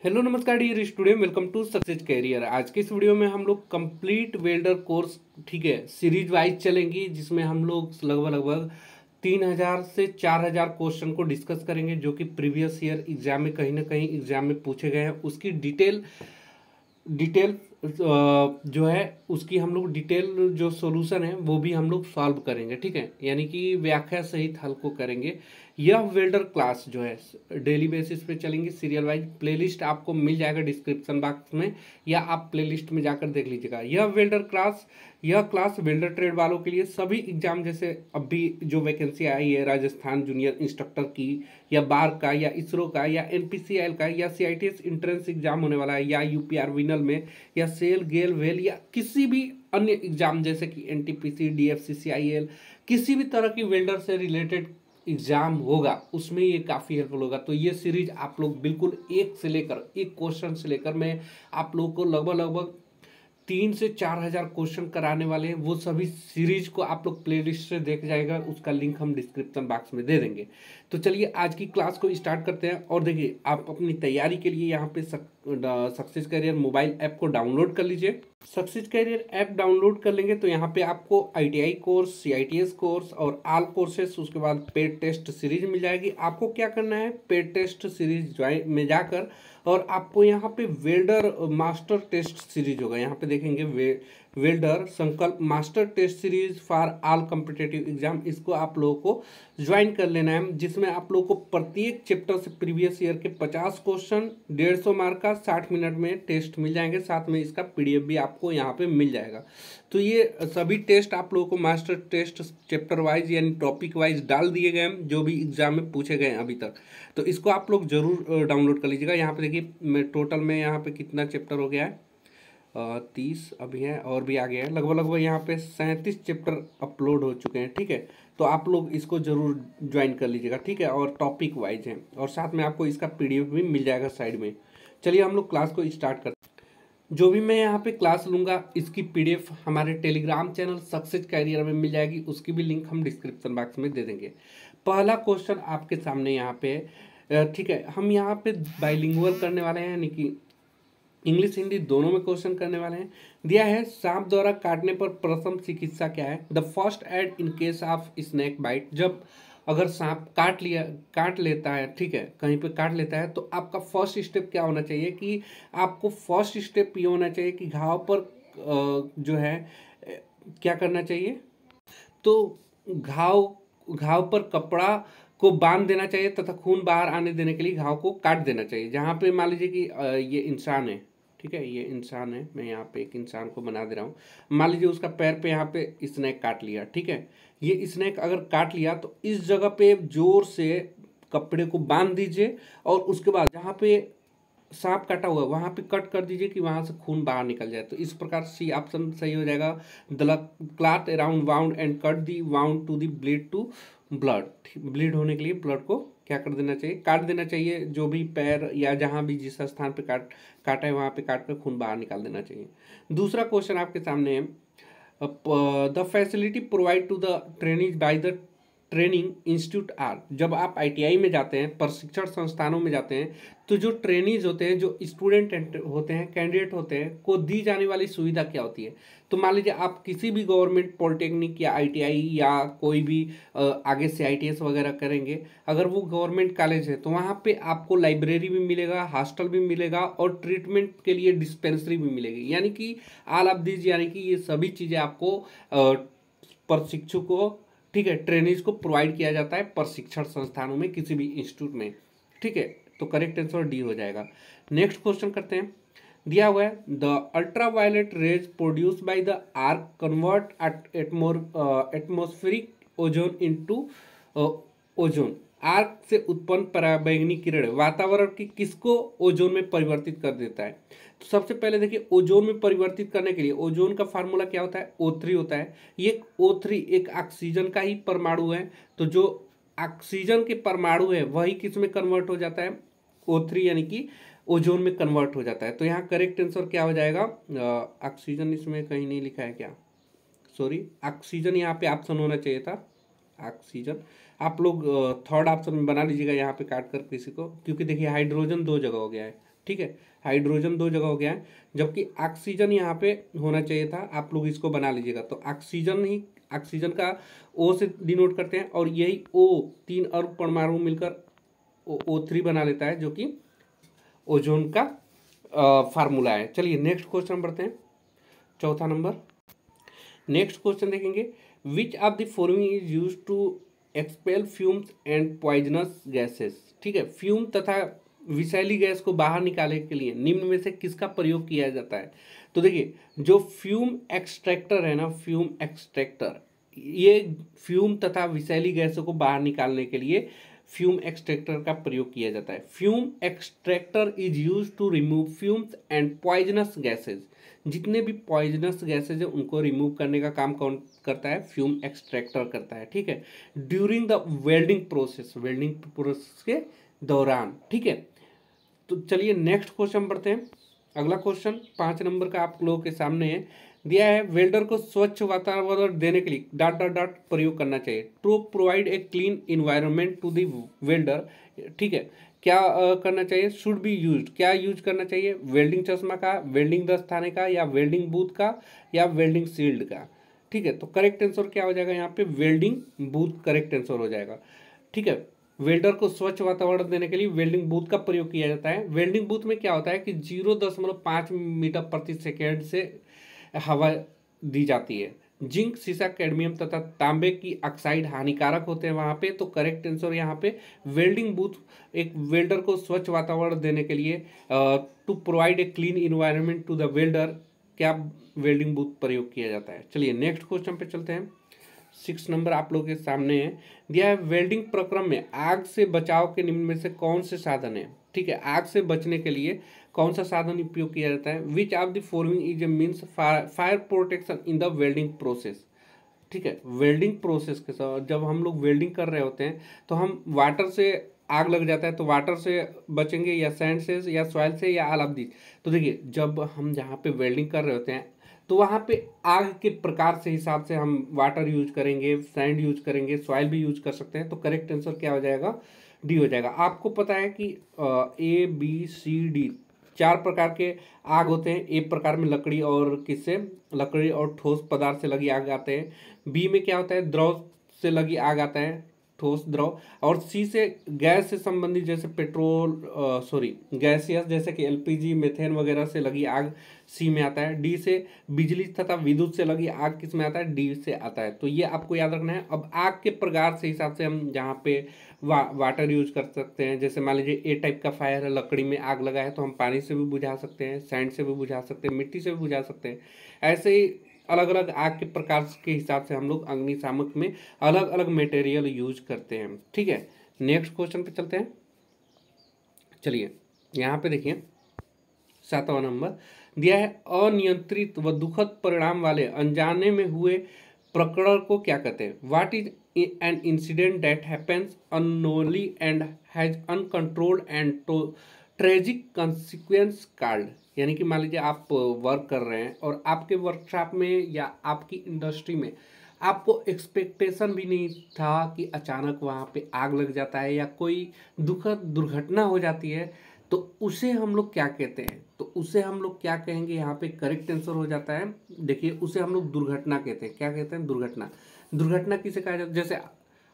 Hello नमस्कार dear student, welcome to success career. आज के इस वीडियो में हम लोग कंप्लीट वेल्डर कोर्स ठीक है सीरीज वाइज चलेंगी, जिसमें हम लोग लगभग 3000 से 4000 क्वेश्चन को डिस्कस करेंगे, जो कि प्रीवियस ईयर एग्जाम में कहीं ना कहीं एग्जाम में पूछे गए हैं। उसकी डिटेल डिटेल जो है उसकी हम लोग डिटेल जो सॉल्यूशन है वो भी हम लोग सॉल्व करेंगे, ठीक है। यानी कि व्याख्या सहित हल को करेंगे। यह वेल्डर क्लास जो है डेली बेसिस पे चलेंगे सीरियल वाइज। प्लेलिस्ट आपको मिल जाएगा डिस्क्रिप्शन बॉक्स में, या आप प्लेलिस्ट में जाकर देख लीजिएगा। यह क्लास वेल्डर ट्रेड वालों के लिए सभी एग्जाम, जैसे अभी जो वैकेंसी आई है राजस्थान जूनियर इंस्ट्रक्टर की, या बार का, या इसरो का, या एनपीसीआईएल का, या सीआईटीएस इंट्रेंस एग्जाम होने वाला है, या यूपीआर विनल में, या सेल गेल वेल, या किसी भी अन्य एग्जाम जैसे कि एनटीपीसी डीएफसीसीआईएल, किसी भी तरह की वेल्डर से रिलेटेड एग्जाम होगा उसमें ये काफ़ी हेल्पफुल होगा। तो ये सीरीज आप लोग बिल्कुल एक क्वेश्चन से लेकर मैं आप लोग को लगभग 3 से 4000 क्वेश्चन कराने वाले हैं। वो सभी सीरीज को आप लोग प्लेलिस्ट से देख जाएगा, उसका लिंक हम डिस्क्रिप्शन बॉक्स में दे देंगे। तो चलिए आज की क्लास को स्टार्ट करते हैं। और देखिए, आप अपनी तैयारी के लिए यहाँ पे सक्सेस कैरियर मोबाइल ऐप को डाउनलोड कर लीजिए। सक्सेस कैरियर ऐप डाउनलोड कर लेंगे तो यहाँ पे आपको आईटीआई कोर्स, सीआईटीएस कोर्स और ऑल कोर्सेस, उसके बाद पेड टेस्ट सीरीज मिल जाएगी। आपको क्या करना है, पेड टेस्ट सीरीज ज्वाइन में जाकर, और आपको यहाँ पे वेल्डर मास्टर टेस्ट सीरीज होगा। यहाँ पे देखेंगे welder Sankalp master test series for all competitive exam, इसको आप लोगों को ज्वाइन कर लेना है। जिसमें आप लोगों को प्रत्येक चैप्टर से प्रीवियस ईयर के 50 क्वेश्चन 150 मार्क का 60 मिनट में टेस्ट मिल जाएंगे। साथ में इसका पीडीएफ भी आपको यहाँ पे मिल जाएगा। तो ये सभी टेस्ट आप लोगों को मास्टर टेस्ट चैप्टर वाइज यानी टॉपिक वाइज डाल दिए गए हैं, जो भी एग्जाम में पूछे गए हैं अभी तक। तो इसको आप लोग जरूर डाउनलोड कर लीजिएगा। यहाँ पे देखिए टोटल में यहाँ पे कितना चैप्टर हो गया है, 30 अभी है और भी आ गया है। लगभग यहाँ पे 37 चैप्टर अपलोड हो चुके हैं, ठीक है। तो आप लोग इसको जरूर ज्वाइन कर लीजिएगा, ठीक है। और टॉपिक वाइज है, और साथ में आपको इसका पीडीएफ भी मिल जाएगा साइड में। चलिए हम लोग क्लास को स्टार्ट करते हैं। जो भी मैं यहाँ पे क्लास लूँगा इसकी पीडीएफ हमारे टेलीग्राम चैनल सक्सेस कैरियर में मिल जाएगी, उसकी भी लिंक हम डिस्क्रिप्शन बॉक्स में दे देंगे। पहला क्वेश्चन आपके सामने यहाँ पे, ठीक है, हम यहाँ पे बाइलिंगुअल करने वाले हैं, यानी कि इंग्लिश हिंदी दोनों में क्वेश्चन करने वाले हैं। दिया है, सांप द्वारा काटने पर प्रथम चिकित्सा क्या है? The first aid in case of snake bite. जब अगर सांप काट लेता है, ठीक है, कहीं पे काट लेता है, तो आपका फर्स्ट स्टेप क्या होना चाहिए कि आपको फर्स्ट स्टेप ये होना चाहिए कि घाव पर जो है क्या करना चाहिए, तो घाव पर कपड़ा को बांध देना चाहिए तथा खून बाहर आने देने के लिए घाव को काट देना चाहिए। जहाँ पे मान लीजिए कि ये इंसान है, ठीक है, ये इंसान है, मैं यहाँ पे एक इंसान को बना दे रहा हूँ। मान लीजिए उसका पैर पे यहाँ पे स्नेक काट लिया, ठीक है। ये स्नेक अगर काट लिया तो इस जगह पे जोर से कपड़े को बांध दीजिए, और उसके बाद जहाँ पे सांप काटा हुआ वहां पे कट कर दीजिए कि वहां से खून बाहर निकल जाए। तो इस प्रकार सी ऑप्शन सही हो जाएगा। The clot around wound and cut the wound to the bleed to blood. Bleed होने के लिए ब्लड को क्या कर देना चाहिए, काट देना चाहिए। जो भी पैर या जहां भी जिस स्थान पे काटा है वहां पे काट कर खून बाहर निकाल देना चाहिए। दूसरा क्वेश्चन आपके सामने है, the facility provide to the training by the training institute are. जब आप आईटीआई में जाते हैं, प्रशिक्षण संस्थानों में जाते हैं, तो जो ट्रेनीज होते हैं, जो स्टूडेंट होते हैं, कैंडिडेट होते हैं, को दी जाने वाली सुविधा क्या होती है? तो मान लीजिए आप किसी भी गवर्नमेंट पॉलिटेक्निक या आईटीआई या कोई भी आगे से आईटीएस वगैरह करेंगे, अगर वो गवर्नमेंट कॉलेज है तो वहाँ पे आपको लाइब्रेरी भी मिलेगा, हॉस्टल भी मिलेगा, और ट्रीटमेंट के लिए डिस्पेंसरी भी मिलेगी। यानी कि ऑल ऑफ दिस, यानी कि ये सभी चीज़ें आपको प्रशिक्षु को, ठीक है, ट्रेनिज को प्रोवाइड किया जाता है प्रशिक्षण संस्थानों में, किसी भी इंस्टीट्यूट में, ठीक है। तो करेक्ट आंसर डी हो जाएगा। नेक्स्ट क्वेश्चन करते हैं। दिया हुआ है, the ultraviolet rays produce by the arc convert atmospheric ozone into ozone. Arc से उत्पन्न पराबैंगनी किरण वातावरण की किसको ओजोन में परिवर्तित कर देता है? तो सबसे पहले देखिए, ओजोन में परिवर्तित करने के लिए ओजोन का फार्मूला क्या होता है? O3 होता है। ये O3 एक ऑक्सीजन का ही परमाणु है। तो जो ऑक्सीजन के परमाणु है वही किस में कन्वर्ट हो जाता है? O3, यानी कि ओजोन में कन्वर्ट हो जाता है। तो यहाँ करेक्ट आंसर क्या हो जाएगा? ऑक्सीजन इसमें कहीं नहीं लिखा है क्या? सॉरी, ऑक्सीजन यहाँ पे ऑप्शन होना चाहिए था, ऑक्सीजन। आप लोग थर्ड ऑप्शन में बना लीजिएगा यहाँ पे काट कर किसी को, क्योंकि देखिए हाइड्रोजन 2 जगह हो गया है, ठीक है, हाइड्रोजन 2 जगह हो गया है, जबकि ऑक्सीजन यहाँ पे होना चाहिए था। आप लोग इसको बना लीजिएगा, तो ऑक्सीजन का O से डिनोट करते हैं, और यही O 3 और परमाणु मिलकर O3 बना लेता है, जो कि ओजोन का फार्मूला है। चलिए नेक्स्ट क्वेश्चन बढ़ते हैं, चौथा नंबर। नेक्स्ट क्वेश्चन देखेंगे, which of the following is use to expel fumes and poisonous gases. ठीक है, फ्यूम तथा विषैली गैस को बाहर निकालने के लिए निम्न में से किसका प्रयोग किया जाता है। तो देखिए, जो फ्यूम एक्सट्रैक्टर है ना, फ्यूम एक्सट्रैक्टर, ये फ्यूम तथा विषैली गैसों को बाहर निकालने के लिए फ्यूम एक्सट्रैक्टर का प्रयोग किया जाता है। Fume extractor is use to remove fumes and poisonous gases. जितने भी पॉइजनस गैसेज है उनको रिमूव करने का काम कौन करता है, फ्यूम एक्सट्रैक्टर करता है। ठीक है, ड्यूरिंग द वेल्डिंग प्रोसेस के दौरान। ठीक है, तो चलिए नेक्स्ट क्वेश्चन बढ़ते हैं। अगला क्वेश्चन 5 नंबर का आप लोगों के सामने है, दिया है वेल्डर को स्वच्छ वातावरण देने के लिए डॉट डॉट डॉट प्रयोग करना चाहिए to provide a clean environment to the welder. ठीक है, क्या करना चाहिए, शुड बी यूज्ड, क्या यूज करना चाहिए, वेल्डिंग चश्मा का, वेल्डिंग दस्ताने का, या वेल्डिंग बूथ का, या वेल्डिंग शील्ड का। ठीक है, तो करेक्ट आंसर क्या हो जाएगा यहाँ पे, वेल्डिंग बूथ करेक्ट आंसर हो जाएगा। ठीक है, वेल्डर को स्वच्छ वातावरण देने के लिए वेल्डिंग बूथ का प्रयोग किया जाता है। वेल्डिंग बूथ में क्या होता है कि 0.5 मीटर प्रति सेकेंड से हवा दी जाती है। जिंक, सीसा, कैडमियम तथा तांबे की ऑक्साइड हानिकारक होते हैं वहाँ पे। तो करेक्ट आंसर यहाँ पे वेल्डिंग बूथ एक वेल्डर को स्वच्छ वातावरण देने के लिए to provide a clean environment to the welder, क्या वेल्डिंग बूथ प्रयोग किया जाता है। चलिए नेक्स्ट क्वेश्चन पे चलते हैं। 6 नंबर आप लोगों के सामने है, दिया है वेल्डिंग प्रक्रम में आग से बचाव के निम्न में से कौन से साधन है। ठीक है, आग से बचने के लिए कौन सा साधन उपयोग किया जाता है, which of the following is a means fire protection in the welding process. ठीक है, वेल्डिंग प्रोसेस के साथ जब हम लोग वेल्डिंग कर रहे होते हैं तो हम वाटर से आग लग जाता है, तो वाटर से बचेंगे या सैंड से या सॉइल से या ऑल ऑफ दिस। तो देखिए, जब हम जहाँ पे वेल्डिंग कर रहे होते हैं तो वहाँ पे आग के प्रकार से हिसाब से हम वाटर यूज करेंगे, सैंड यूज करेंगे, सॉइल भी यूज कर सकते हैं। तो करेक्ट आंसर क्या हो जाएगा, डी हो जाएगा। आपको पता है कि ABCD 4 प्रकार के आग होते हैं। ए प्रकार में लकड़ी और किससे, लकड़ी और ठोस पदार्थ से लगी आग आते हैं। बी में क्या होता है, द्रव से लगी आग आता है, ठोस द्रव। और सी से गैस से संबंधित जैसे गैसियस जैसे कि LPG, मेथेन वगैरह से लगी आग सी में आता है। डी से बिजली तथा विद्युत से लगी आग किस में आता है, डी से आता है। तो ये आपको याद रखना है। अब आग के प्रकार से हिसाब से हम जहाँ पे वाटर यूज कर सकते हैं, जैसे मान लीजिए ए टाइप का फायर है, लकड़ी में आग लगा है, तो हम पानी से भी बुझा सकते हैं, सैंड से भी बुझा सकते हैं, मिट्टी से भी बुझा सकते हैं। ऐसे ही अलग अलग आग के प्रकार के हिसाब से हम लोग अग्निशामक में अलग अलग मटेरियल यूज करते हैं। ठीक है, नेक्स्ट क्वेश्चन पे चलते हैं। चलिए यहाँ पे देखिए 7वां नंबर दिया है, अनियंत्रित व दुखद परिणाम वाले अनजाने में हुए प्रकरण को क्या कहते हैं। What is an incident that happens unknownly and has uncontrolled and tragic consequence called. यानी कि मान लीजिए आप वर्क कर रहे हैं और आपके वर्कशॉप में या आपकी इंडस्ट्री में आपको एक्सपेक्टेशन भी नहीं था कि अचानक वहाँ पे आग लग जाता है या कोई दुखद दुर्घटना हो जाती है, तो उसे हम लोग क्या कहते हैं। तो उसे हम लोग क्या कहेंगे, यहाँ पे करेक्ट आंसर हो जाता है। देखिए, उसे हम लोग दुर्घटना कहते हैं। क्या कहते हैं, दुर्घटना। दुर्घटना किसे कहा जाता है, जैसे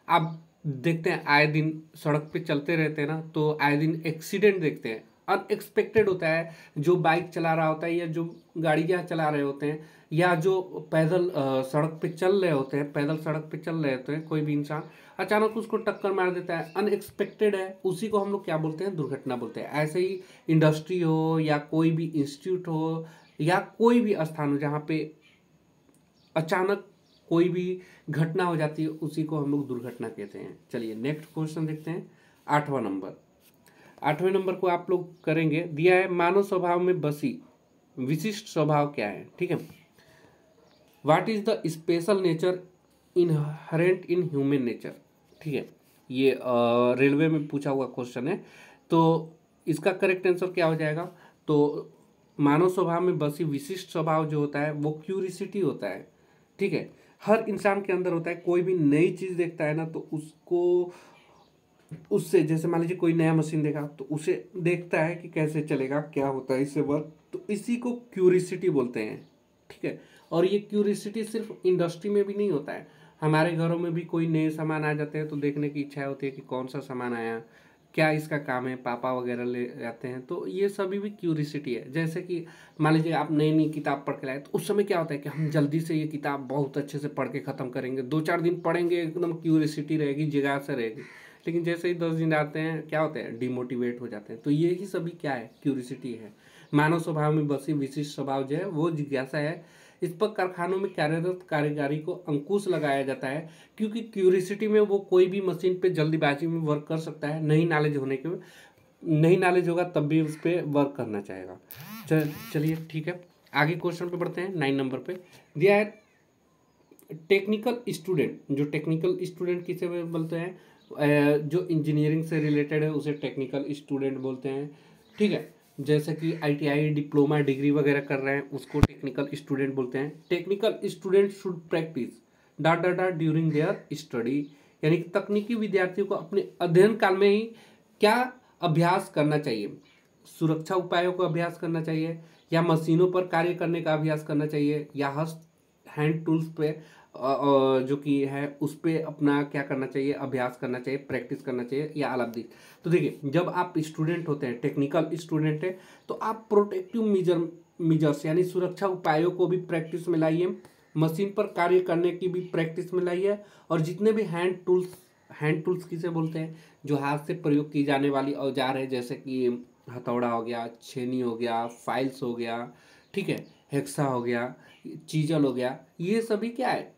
आप देखते हैं आए दिन सड़क पे चलते रहते हैं ना, तो आए दिन एक्सीडेंट देखते हैं। अनएक्सपेक्टेड होता है, जो बाइक चला रहा होता है या जो गाड़ियाँ चला रहे होते हैं या जो पैदल सड़क पे चल रहे होते हैं, पैदल सड़क पे चल रहे होते हैं, कोई भी इंसान अचानक उसको टक्कर मार देता है, अनएक्सपेक्टेड है, उसी को हम लोग क्या बोलते हैं, दुर्घटना बोलते हैं। ऐसे ही इंडस्ट्री हो या कोई भी इंस्टीट्यूट हो या कोई भी स्थान हो जहाँ पे अचानक कोई भी घटना हो जाती है, उसी को हम लोग दुर्घटना कहते हैं। चलिए नेक्स्ट क्वेश्चन देखते हैं, 8वां नंबर। 8वें नंबर को आप लोग करेंगे, दिया है मानव स्वभाव में बसी विशिष्ट स्वभाव क्या है। ठीक है, what is the special nature inherent in human nature. ठीक है, ये रेलवे में पूछा हुआ क्वेश्चन है, तो इसका करेक्ट आंसर क्या हो जाएगा। तो मानव स्वभाव में बसी विशिष्ट स्वभाव जो होता है वो क्यूरियोसिटी होता है। ठीक है, हर इंसान के अंदर होता है। कोई भी नई चीज़ देखता है ना, तो उसको उससे जैसे मान लीजिए कोई नया मशीन देखा तो उसे देखता है कि कैसे चलेगा, क्या होता है इससे वर्क, तो इसी को क्यूरिसिटी बोलते हैं। ठीक है, और ये क्यूरिसिटी सिर्फ इंडस्ट्री में भी नहीं होता है, हमारे घरों में भी कोई नए सामान आ जाते हैं तो देखने की इच्छा होती है कि कौन सा सामान आया, क्या इसका काम है, पापा वगैरह ले जाते हैं, तो ये सभी भी क्यूरिसिटी है। जैसे कि मान लीजिए आप नई नई किताब पढ़ के लाए तो उस समय क्या होता है कि हम जल्दी से ये किताब बहुत अच्छे से पढ़ के ख़त्म करेंगे, 2-4 दिन पढ़ेंगे, एकदम क्यूरिसिटी रहेगी, जिज्ञासा रहेगी। लेकिन जैसे ही 10 दिन आते हैं क्या होते हैं, डिमोटिवेट हो जाते हैं। तो ये ही सभी क्या है, क्यूरिसिटी है। मानव स्वभाव में बसी विशिष्ट स्वभाव जो है वो जिज्ञासा है। इस पर कारखानों में कार्यरत कारीगरी को अंकुश लगाया जाता है, क्योंकि क्यूरिसिटी में वो कोई भी मशीन पे जल्दीबाजी में वर्क कर सकता है, नहीं नॉलेज होने के, नहीं नॉलेज होगा तब भी उस पर वर्क करना चाहेगा। चलिए ठीक है, आगे क्वेश्चन पे बढ़ते हैं। 9 नंबर पे दिया है टेक्निकल स्टूडेंट। जो टेक्निकल स्टूडेंट किसे बोलते हैं, जो इंजीनियरिंग से रिलेटेड है उसे टेक्निकल स्टूडेंट बोलते हैं। ठीक है, जैसे कि ITI डिप्लोमा डिग्री वगैरह कर रहे हैं उसको टेक्निकल स्टूडेंट बोलते हैं। Technical student should practice dot dot dot during their study, यानी कि तकनीकी विद्यार्थियों को अपने अध्ययन काल में ही क्या अभ्यास करना चाहिए, सुरक्षा उपायों का अभ्यास करना चाहिए, या मशीनों पर कार्य करने का अभ्यास करना चाहिए, या हैंड टूल्स पे जो कि है उस पर अपना क्या करना चाहिए, अभ्यास करना चाहिए, प्रैक्टिस करना चाहिए, या ऑल ऑफ दिस। तो देखिए, जब आप स्टूडेंट होते हैं, टेक्निकल स्टूडेंट है, तो आप प्रोटेक्टिव मेजर्स यानी सुरक्षा उपायों को भी प्रैक्टिस में लाइए, मशीन पर कार्य करने की भी प्रैक्टिस में लाइए, और जितने भी हैंड टूल्स किसे बोलते हैं, जो हाथ से प्रयोग की जाने वाली औजार है, जैसे कि हथौड़ा हो गया, छेनी हो गया, फाइल्स हो गया, ठीक है, हेक्सा हो गया, चीजल हो गया, ये सभी क्या है,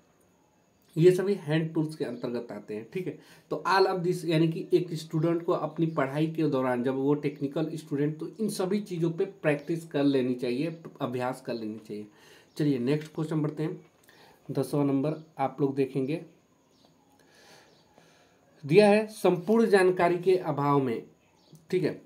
ये सभी हैंड टूल्स के अंतर्गत आते हैं। ठीक है, तो ऑल ऑफ दिस, यानी कि एक स्टूडेंट को अपनी पढ़ाई के दौरान जब वो टेक्निकल स्टूडेंट, तो इन सभी चीज़ों पे प्रैक्टिस कर लेनी चाहिए, अभ्यास कर लेनी चाहिए। चलिए नेक्स्ट क्वेश्चन बढ़ते हैं। 10वां नंबर आप लोग देखेंगे, दिया है संपूर्ण जानकारी के अभाव में, ठीक है,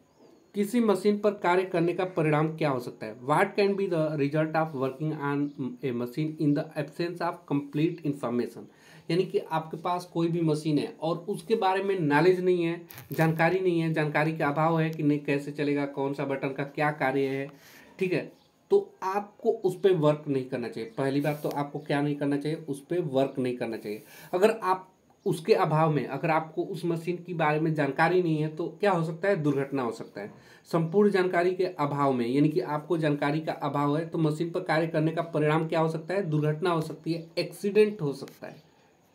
किसी मशीन पर कार्य करने का परिणाम क्या हो सकता है। What can be the result of working on A machine in the absence of complete information, यानी कि आपके पास कोई भी मशीन है और उसके बारे में नॉलेज नहीं है, जानकारी नहीं है, जानकारी का अभाव है कि नहीं कैसे चलेगा, कौन सा बटन का क्या कार्य है, ठीक है, तो आपको उस पर वर्क नहीं करना चाहिए। पहली बात तो आपको क्या नहीं करना चाहिए, उस पर वर्क नहीं करना चाहिए। अगर आप उसके अभाव में, अगर आपको उस मशीन के बारे में जानकारी नहीं है तो क्या हो सकता है, दुर्घटना हो सकता है। संपूर्ण जानकारी के अभाव में, यानी कि आपको जानकारी का अभाव है तो मशीन पर कार्य करने का परिणाम क्या हो सकता है, दुर्घटना हो सकती है, एक्सीडेंट हो सकता है।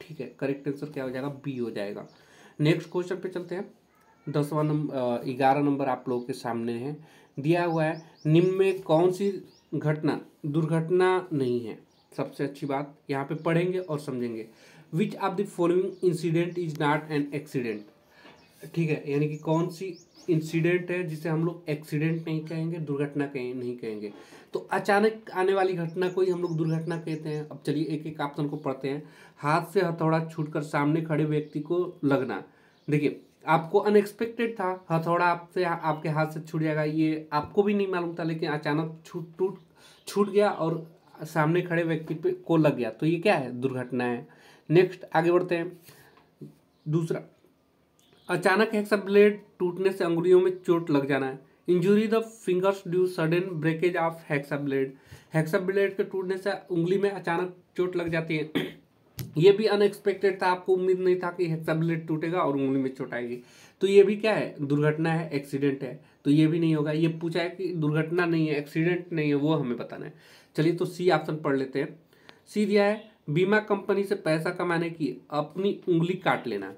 ठीक है, करेक्ट आंसर क्या हो जाएगा, बी हो जाएगा। नेक्स्ट क्वेश्चन पे चलते हैं। 11 नंबर आप लोगों के सामने है, दिया हुआ है निम्न में कौन सी घटना दुर्घटना नहीं है। सबसे अच्छी बात यहाँ पे पढ़ेंगे और समझेंगे। विच of the following incident is not an accident, ठीक है, यानी कि कौन सी इंसिडेंट है जिसे हम लोग एक्सीडेंट नहीं कहेंगे, दुर्घटना नहीं कहेंगे। तो अचानक आने वाली घटना को ही हम लोग दुर्घटना कहते हैं। अब चलिए एक एक ऑप्शन को पढ़ते हैं। हाथ से हथौड़ा छूटकर सामने खड़े व्यक्ति को लगना, देखिए आपको अनएक्सपेक्टेड था, हथौड़ा आपसे आपके हाथ से छूट जाएगा, ये आपको भी नहीं मालूम था, लेकिन अचानक छूट गया और सामने खड़े व्यक्ति पे को लग गया, तो ये क्या है, दुर्घटना है। नेक्स्ट आगे बढ़ते हैं। दूसरा, अचानक हेक्सा ब्लेड टूटने से अंगुलियों में चोट लग जाना है। Injury the fingers due sudden breakage of hexa blade, hexa blade के टूटने से उंगली में अचानक चोट लग जाती है। ये भी अनएक्सपेक्टेड था, आपको उम्मीद नहीं था कि हेक्सा ब्लेड टूटेगा और उंगली में चोट आएगी, तो ये भी क्या है, दुर्घटना है, एक्सीडेंट है, तो ये भी नहीं होगा। ये पूछा है कि दुर्घटना नहीं है, एक्सीडेंट नहीं है, वो हमें बताना है। चलिए तो सी ऑप्शन पढ़ लेते हैं। सी दिया है बीमा कंपनी से पैसा कमाने की अपनी उंगली काट लेना।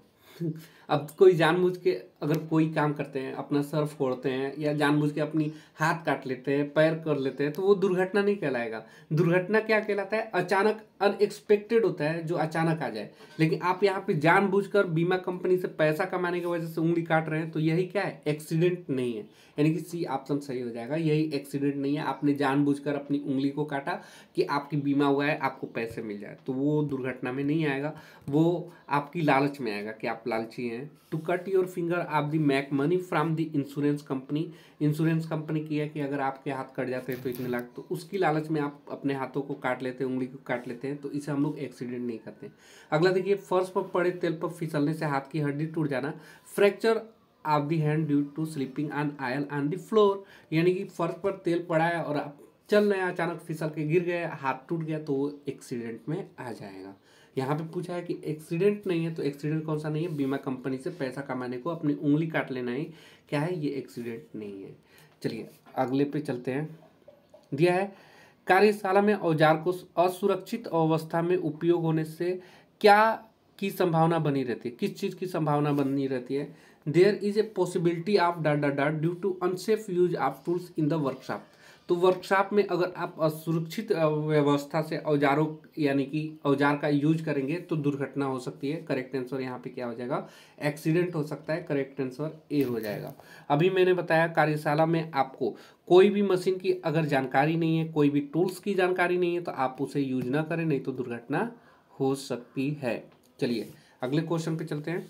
अब कोई जानबूझ के अगर कोई काम करते हैं, अपना सर फोड़ते हैं या जानबूझ के अपनी हाथ काट लेते हैं, पैर कर लेते हैं, तो वो दुर्घटना नहीं कहलाएगा। दुर्घटना क्या कहलाता है, अचानक अनएक्सपेक्टेड होता है, जो अचानक आ जाए। लेकिन आप यहाँ पे जानबूझकर बीमा कंपनी से पैसा कमाने की वजह से उंगली काट रहे हैं, तो यही क्या है, एक्सीडेंट नहीं है, यानी कि सी ऑप्शन सही हो जाएगा। यही एक्सीडेंट नहीं है, आपने जानबूझकर अपनी उंगली को काटा कि आपकी बीमा हुआ है, आपको पैसे मिल जाए, तो वो दुर्घटना में नहीं आएगा, वो आपकी लालच में आएगा कि आप लालची हैं, हैं टू कट योर फिंगर आप the make money from the insurance company. Insurance company की है कि अगर आपके हाथ कट जाते हैं तो इतने लाख, तो उसकी लालच में आप अपने हाथों को काट लेते हैं, उंगली को काट लेते हैं, तो इसे हम लोग एक्सीडेंट नहीं करते। अगला देखिए, फर्श पर पड़े तेल पर फिसलने से हाथ की हड्डी टूट जाना, fracture of the hand due to sleeping on oil on the floor. यानी कि फर्श पर तेल पड़ा है और आप चल रहे हैं, अचानक फिसल के गिर गए, हाथ टूट गया, तो वो एक्सीडेंट में आ जाएगा। यहाँ पे पूछा है कि एक्सीडेंट नहीं है, तो एक्सीडेंट कौन सा नहीं है? बीमा कंपनी से पैसा कमाने को अपनी उंगली काट लेना ही क्या है, ये एक्सीडेंट नहीं है। चलिए अगले पे चलते हैं। दिया है कार्यशाला में औजार को असुरक्षित अवस्था में उपयोग होने से क्या की संभावना बनी रहती है? किस चीज़ की संभावना बनी रहती है? There is a possibility of dot dot dot due to unsafe use of tools in the workshop. तो वर्कशॉप में अगर आप असुरक्षित व्यवस्था से औजारों यानी कि औजार का यूज करेंगे तो दुर्घटना हो सकती है। करेक्ट आंसर यहाँ पे क्या हो जाएगा? एक्सीडेंट हो सकता है। करेक्ट आंसर ए हो जाएगा। अभी मैंने बताया कार्यशाला में आपको कोई भी मशीन की अगर जानकारी नहीं है, कोई भी टूल्स की जानकारी नहीं है, तो आप उसे यूज ना करें, नहीं तो दुर्घटना हो सकती है। चलिए अगले क्वेश्चन पे चलते हैं।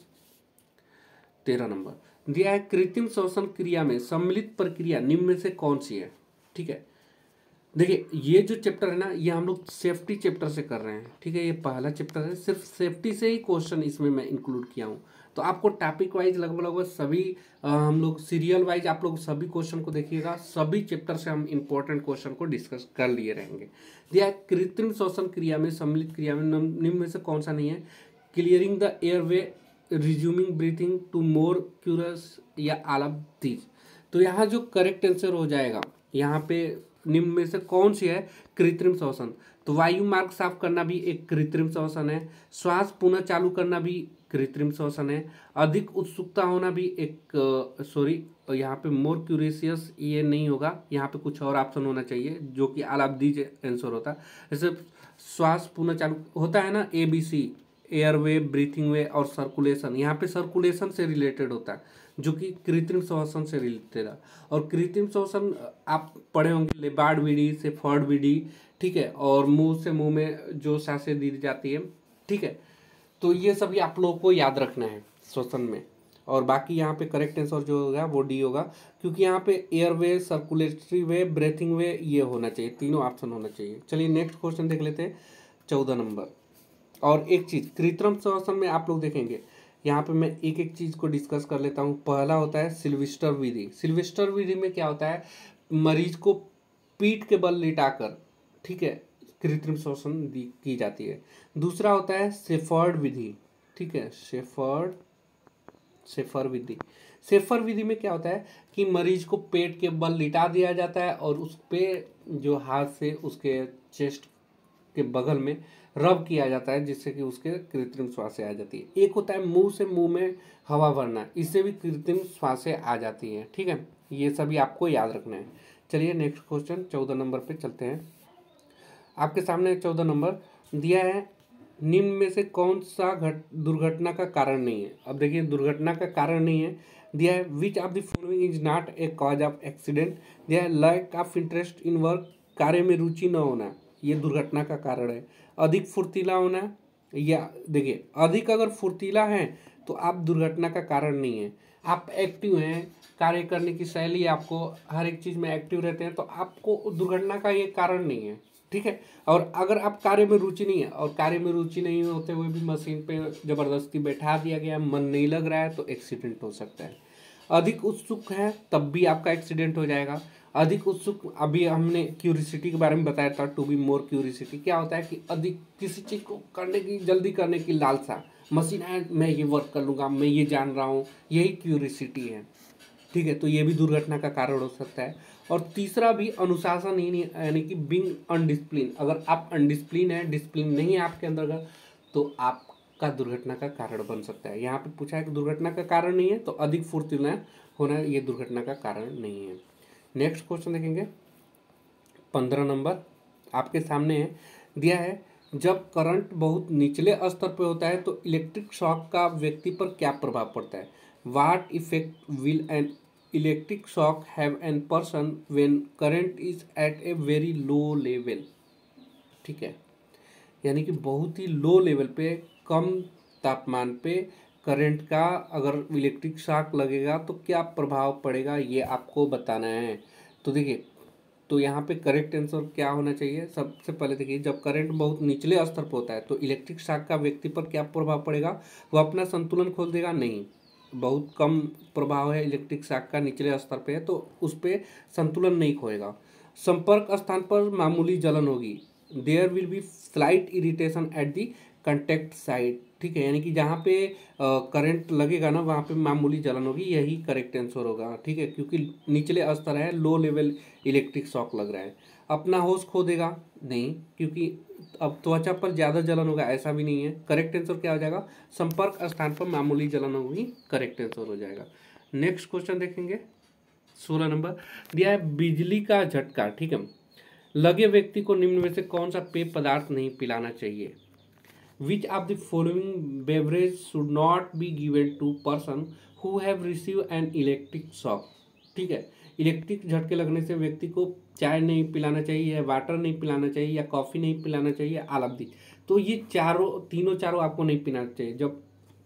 13 नंबर दिया है कृत्रिम श्वसन क्रिया में सम्मिलित प्रक्रिया निम्न में से कौन सी है? ठीक है, देखिए ये जो चैप्टर है ना, ये हम लोग सेफ्टी चैप्टर से कर रहे हैं। ठीक है, ये पहला चैप्टर है, सिर्फ सेफ्टी से ही क्वेश्चन इसमें मैं इंक्लूड किया हूँ। तो आपको टॉपिक वाइज लगभग लगभग सभी हम लोग सीरियल वाइज आप लोग सभी क्वेश्चन को देखिएगा, सभी चैप्टर से हम इंपॉर्टेंट क्वेश्चन को डिस्कस कर लिए रहेंगे। दिया कृत्रिम श्वसन क्रिया में सम्मिलित क्रिया में निम्न में से कौन सा नहीं है? Clearing the airway, resuming breathing, to more cures, या ऑल ऑफ दीज। तो यहाँ जो करेक्ट आंसर हो जाएगा, यहाँ पे निम्न में से कौन सी है? कृत्रिम श्वसन। तो वायु मार्ग साफ करना भी एक कृत्रिम श्वसन है, श्वास पुनः चालू करना भी कृत्रिम श्वसन है, अधिक उत्सुकता होना भी एक सॉरी यहाँ पे मोर क्यूरियस ये नहीं होगा, यहाँ पे कुछ और ऑप्शन होना चाहिए जो कि ऑल ऑफ दीज आंसर होता। जैसे श्वास पुनः चालू होता है ना, ABC, एयरवे, ब्रीथिंग वे और सर्कुलेशन। यहाँ पे सर्कुलेशन से रिलेटेड होता है जो कि कृत्रिम श्वसन से रिलेटेड है। और कृत्रिम श्वसन आप पढ़े होंगे, लेबार्ड विधि, सेफर्ड विधि, ठीक है, और मुंह से मुंह में जो सांसें दी जाती है, ठीक है, तो ये सभी आप लोगों को याद रखना है श्वसन में। और बाकी यहाँ पे करेक्ट आंसर जो होगा वो डी होगा, क्योंकि यहाँ पे एयरवे, सर्कुलेटरी वे, ब्रेथिंग वे ये होना चाहिए, तीनों ऑप्शन होना चाहिए। चलिए नेक्स्ट क्वेश्चन देख लेते हैं, 14 नंबर। और एक चीज़ कृत्रिम श्वसन में आप लोग देखेंगे, यहाँ पे मैं एक एक चीज़ को डिस्कस कर लेता हूँ। पहला होता है सिल्वेस्टर विधि। सिल्वेस्टर विधि में क्या होता है? मरीज को पीठ के बल लिटाकर, ठीक है, कृत्रिम श्वसन की जाती है। दूसरा होता है शेफर्ड विधि, ठीक है, शेफर विधि। शेफर विधि में क्या होता है कि मरीज को पेट के बल लिटा दिया जाता है और उस पे जो हाथ से उसके चेस्ट के बगल में रब किया जाता है, जिससे कि उसके कृत्रिम श्वासें आ जाती है। एक होता है मुंह से मुंह में हवा भरना, इससे भी कृत्रिम श्वासें आ जाती हैं। ठीक है, ये सभी आपको याद रखना है। चलिए नेक्स्ट क्वेश्चन 14 नंबर पे चलते हैं। आपके सामने 14 नंबर दिया है, निम्न में से कौन सा दुर्घटना का कारण नहीं है? अब देखिए दुर्घटना का कारण नहीं है, दिया है which of the following is not a cause of accident. दिया है lack of interest in work, कार्य में रुचि न होना, ये दुर्घटना का कारण है। अधिक फुर्तीला होना, या देखिए अधिक अगर फुर्तीला है तो आप दुर्घटना का कारण नहीं है। आप एक्टिव हैं, कार्य करने की शैली, आपको हर एक चीज़ में एक्टिव रहते हैं, तो आपको दुर्घटना का ये कारण नहीं है। ठीक है, और अगर आप कार्य में रुचि नहीं है और कार्य में रुचि नहीं होते हुए भी मशीन पे ज़बरदस्ती बैठा दिया गया, मन नहीं लग रहा है, तो एक्सीडेंट हो सकता है। अधिक उत्सुक है तब भी आपका एक्सीडेंट हो जाएगा। अधिक उत्सुक, अभी हमने क्यूरिसिटी के बारे में बताया था, टू बी मोर क्यूरिसिटी क्या होता है कि अधिक किसी चीज़ को करने की, जल्दी करने की लालसा, मशीन है मैं ये वर्क कर लूँगा, मैं ये जान रहा हूँ, यही क्यूरिसिटी है। ठीक है, तो ये भी दुर्घटना का कारण हो सकता है। और तीसरा भी अनुशासन ही नहीं, यानी कि बीइंग अनडिसिप्लिन, अगर आप अनडिसिप्लिन है, डिसिप्लिन नहीं है आपके अंदर का, तो आपका दुर्घटना का कारण बन सकता है। यहाँ पे पूछा है कि दुर्घटना का कारण नहीं है, तो अधिक फुर्तीला होना ये दुर्घटना का कारण नहीं है। नेक्स्ट क्वेश्चन देखेंगे 15 नंबर आपके सामने है, दिया है जब करंट बहुत निचले स्तर पर होता है तो इलेक्ट्रिक शॉक का व्यक्ति पर क्या प्रभाव पड़ता है? What effect will an electric shock have an person when current is at a very low level. ठीक है, यानी कि बहुत ही लो लेवल पे, कम तापमान पे, करंट का अगर इलेक्ट्रिक शॉक लगेगा तो क्या प्रभाव पड़ेगा ये आपको बताना है। तो देखिए, तो यहाँ पे करेक्ट आंसर क्या होना चाहिए। सबसे पहले देखिए, जब करंट बहुत निचले स्तर पर होता है तो इलेक्ट्रिक शॉक का व्यक्ति पर क्या प्रभाव पड़ेगा, वो अपना संतुलन खो देगा। नहीं, बहुत कम प्रभाव है इलेक्ट्रिक शॉक का, निचले स्तर पे है तो उस पर संतुलन नहीं खोएगा। संपर्क स्थान पर मामूली जलन होगी, there will be slight irritation at the contact side. ठीक है, यानी कि जहाँ पे करंट लगेगा ना वहाँ पे मामूली जलन होगी, यही करेक्ट आंसर होगा। ठीक है, क्योंकि निचले स्तर है, लो लेवल इलेक्ट्रिक शॉक लग रहा है। अपना होश खो देगा, नहीं, क्योंकि अब त्वचा पर ज़्यादा जलन होगा, ऐसा भी नहीं है। करेक्ट आंसर क्या हो जाएगा, संपर्क स्थान पर मामूली जलन होगी, करेक्ट आंसर हो जाएगा। नेक्स्ट क्वेश्चन देखेंगे, 16 नंबर दिया है, बिजली का झटका। ठीक है, लगे व्यक्ति को निम्न में से कौन सा पेय पदार्थ नहीं पिलाना चाहिए। Which of the following beverage should not be given to person who have received an electric shock। ठीक है, इलेक्ट्रिक झटके लगने से व्यक्ति को चाय नहीं पिलाना चाहिए, या वाटर नहीं पिलाना चाहिए, या कॉफ़ी नहीं पिलाना चाहिए, ऑल ऑफ दी। तो ये चारों आपको नहीं पिलाना चाहिए। जब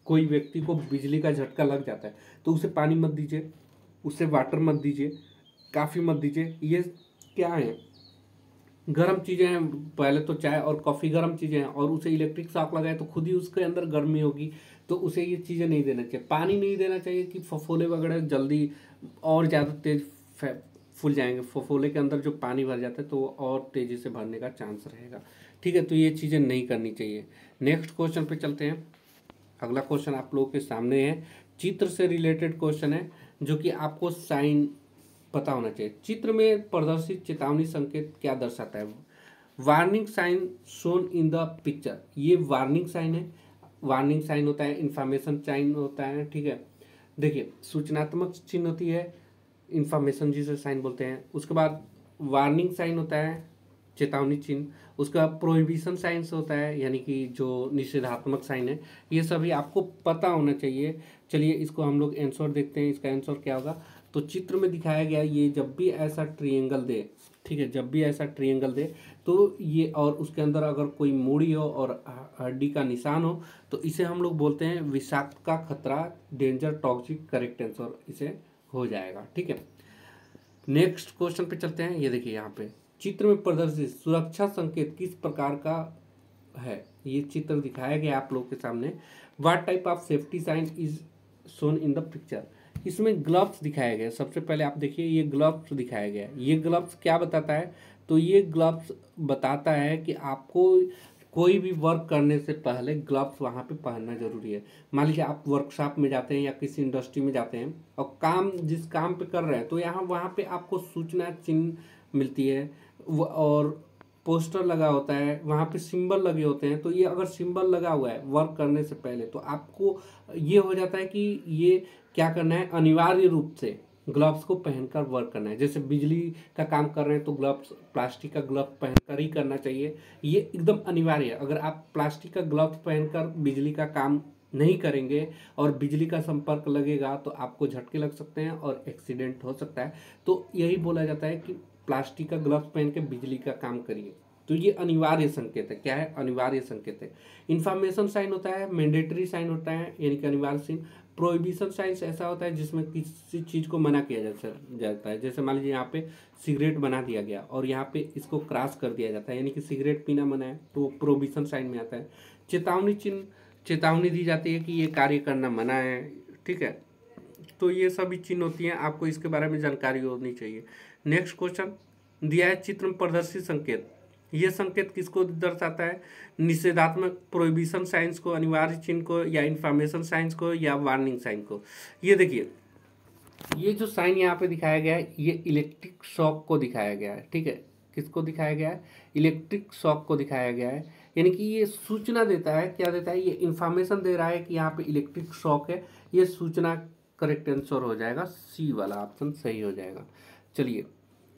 कोई व्यक्ति को बिजली का झटका लग जाता है तो उसे पानी मत दीजिए, उसे वाटर मत दीजिए, काफ़ी मत दीजिए। ये क्या है, गर्म चीज़ें हैं। पहले तो चाय और कॉफ़ी गर्म चीज़ें हैं, और उसे इलेक्ट्रिक शॉक लगाए तो खुद ही उसके अंदर गर्मी होगी, तो उसे ये चीज़ें नहीं देना चाहिए। पानी नहीं देना चाहिए कि फफोले वगैरह जल्दी और ज़्यादा तेज फूल जाएंगे। फफोले के अंदर जो पानी भर जाता है तो वो और तेज़ी से भरने का चांस रहेगा। ठीक है, तो ये चीज़ें नहीं करनी चाहिए। नेक्स्ट क्वेश्चन पे चलते हैं। अगला क्वेश्चन आप लोगों के सामने है, चित्र से रिलेटेड क्वेश्चन है, जो कि आपको साइन पता होना चाहिए। चित्र में प्रदर्शित चेतावनी संकेत क्या दर्शाता है। Warning sign shown in the picture, ये वार्निंग साइन है। वार्निंग साइन होता है, इंफॉर्मेशन साइन होता है। ठीक है, देखिए, सूचनात्मक चिन्ह होती है, इंफॉर्मेशन जिसे साइन बोलते हैं। उसके बाद वार्निंग साइन होता है, चेतावनी चिन्ह। उसका प्रोहिबिशन साइंस होता है, यानी कि जो निषेधात्मक साइन है। ये सभी आपको पता होना चाहिए। चलिए इसको हम लोग आंसर देखते हैं, इसका आंसर क्या होगा। तो चित्र में दिखाया गया, ये जब भी ऐसा ट्रायंगल दे, ठीक है, जब भी ऐसा ट्रायंगल दे तो ये, और उसके अंदर अगर कोई मूड़ी हो और हड्डी का निशान हो तो इसे हम लोग बोलते हैं विषाक्त का खतरा, डेंजर, टॉक्सिक। करेक्ट आंसर इसे हो जाएगा। ठीक है, नेक्स्ट क्वेश्चन पे चलते हैं। ये देखिए, यहाँ पे चित्र में प्रदर्शित सुरक्षा संकेत किस प्रकार का है। ये चित्र दिखाया गया आप लोग के सामने। What type of safety sign is shown in the picture. इसमें ग्लव्स दिखाया गया। सबसे पहले आप देखिए, ये ग्लव्स दिखाया गया है। ये ग्लव्स क्या बताता है, तो ये ग्लव्स बताता है कि आपको कोई भी वर्क करने से पहले ग्लव्स वहाँ पे पहनना जरूरी है। मान लीजिए आप वर्कशॉप में जाते हैं या किसी इंडस्ट्री में जाते हैं और जिस काम पे कर रहे हैं, तो यहाँ वहाँ पे आपको सूचना चिन्ह मिलती है, और पोस्टर लगा होता है, वहाँ पे सिंबल लगे होते हैं। तो ये अगर सिंबल लगा हुआ है वर्क करने से पहले, तो आपको ये हो जाता है कि ये क्या करना है, अनिवार्य रूप से ग्लव्स को पहनकर वर्क करना है। जैसे बिजली का काम कर रहे हैं तो ग्लव्स, प्लास्टिक का ग्लव पहनकर ही करना चाहिए, ये एकदम अनिवार्य है। अगर आप प्लास्टिक का ग्लव्स पहनकर बिजली का काम नहीं करेंगे और बिजली का संपर्क लगेगा तो आपको झटके लग सकते हैं और एक्सीडेंट हो सकता है। तो यही बोला जाता है कि प्लास्टिक का ग्लव्स पहन के बिजली का काम करिए। तो ये अनिवार्य संकेत है। क्या है, अनिवार्य संकेत है। इन्फॉर्मेशन साइन होता है, मैंडेटरी साइन होता है, यानी कि अनिवार्य साइन। प्रोहिबिशन साइंस ऐसा होता है जिसमें किसी चीज़ को मना किया जाता है। जैसे मान लीजिए यहाँ पे सिगरेट बना दिया गया और यहाँ पे इसको क्रॉस कर दिया जाता है, यानी कि सिगरेट पीना मना है, तो प्रोहिबिशन साइन में आता है। चेतावनी चिन्ह, चेतावनी दी जाती है कि ये कार्य करना मना है। ठीक है, तो ये सभी चिन्ह होती हैं, आपको इसके बारे में जानकारी होनी चाहिए। नेक्स्ट क्वेश्चन दिया है, चित्र में प्रदर्शित संकेत, ये संकेत किसको दर्शाता है। निषेधात्मक, प्रोहिबिशन साइंस को, अनिवार्य चिन्ह को, या इंफॉर्मेशन साइंस को, या वार्निंग साइन को। ये देखिए, ये जो साइन यहाँ पे दिखाया गया है, ये इलेक्ट्रिक शॉक को दिखाया गया है। ठीक है, किसको दिखाया गया है, इलेक्ट्रिक शॉक को दिखाया गया है। यानी कि ये सूचना देता है, क्या देता है, ये इंफॉर्मेशन दे रहा है कि यहाँ पे इलेक्ट्रिक शॉक है। ये सूचना, करेक्ट आंसर हो जाएगा, सी वाला ऑप्शन सही हो जाएगा। चलिए,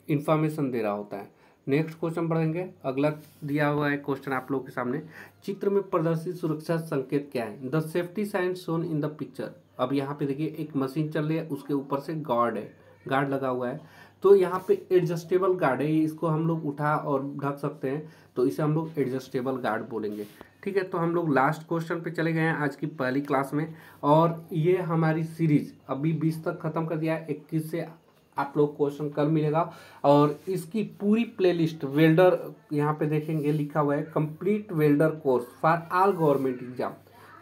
इंफॉर्मेशन दे रहा होता है। नेक्स्ट क्वेश्चन पढ़ेंगे। अगला दिया हुआ है क्वेश्चन आप लोगों के सामने, चित्र में प्रदर्शित सुरक्षा संकेत क्या है। The safety sign shown in the picture. अब यहाँ पे देखिए, एक मशीन चल रही है, उसके ऊपर से गार्ड है, गार्ड लगा हुआ है। तो यहाँ पे एडजस्टेबल गार्ड है, इसको हम लोग उठा और ढक सकते हैं, तो इसे हम लोग एडजस्टेबल गार्ड बोलेंगे। ठीक है, तो हम लोग लास्ट क्वेश्चन पे चले गए हैं आज की पहली क्लास में, और ये हमारी सीरीज अभी 20 तक खत्म कर दिया है। 21 से आप लोग क्वेश्चन कल मिलेगा, और इसकी पूरी प्लेलिस्ट वेल्डर यहाँ पे देखेंगे लिखा हुआ है complete welder course for all government exam.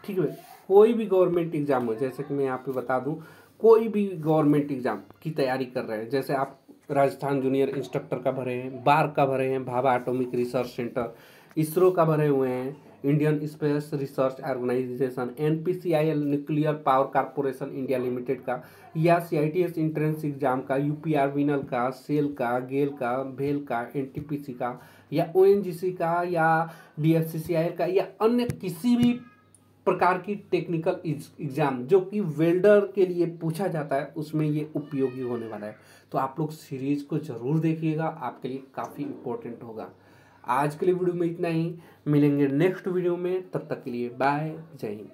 ठीक है, कोई भी गवर्नमेंट एग्जाम हो, जैसे कि मैं यहाँ पे बता दूँ, कोई भी गवर्नमेंट एग्जाम की तैयारी कर रहे हैं, जैसे आप राजस्थान जूनियर इंस्ट्रक्टर का भरे हैं, बार का भरे हैं, Bhabha atomic research centre, ISRO का भरे हुए हैं, Indian space research organisation, NPCIL nuclear power corporation India limited का, या सीआईटीएस एंट्रेंस एग्जाम का, यूपीआरबीएनएल का, सेल का, गेल का, भेल का, एनटीपीसी का, या ओएनजीसी का, या डीएफसीसीआईएल का, या अन्य किसी भी प्रकार की टेक्निकल एग्जाम जो कि वेल्डर के लिए पूछा जाता है, उसमें ये उपयोगी होने वाला है। तो आप लोग सीरीज को जरूर देखिएगा, आपके लिए काफ़ी इंपॉर्टेंट होगा। आज के लिए वीडियो में इतना ही, मिलेंगे नेक्स्ट वीडियो में, तब तक के लिए बाय, जय हिंद।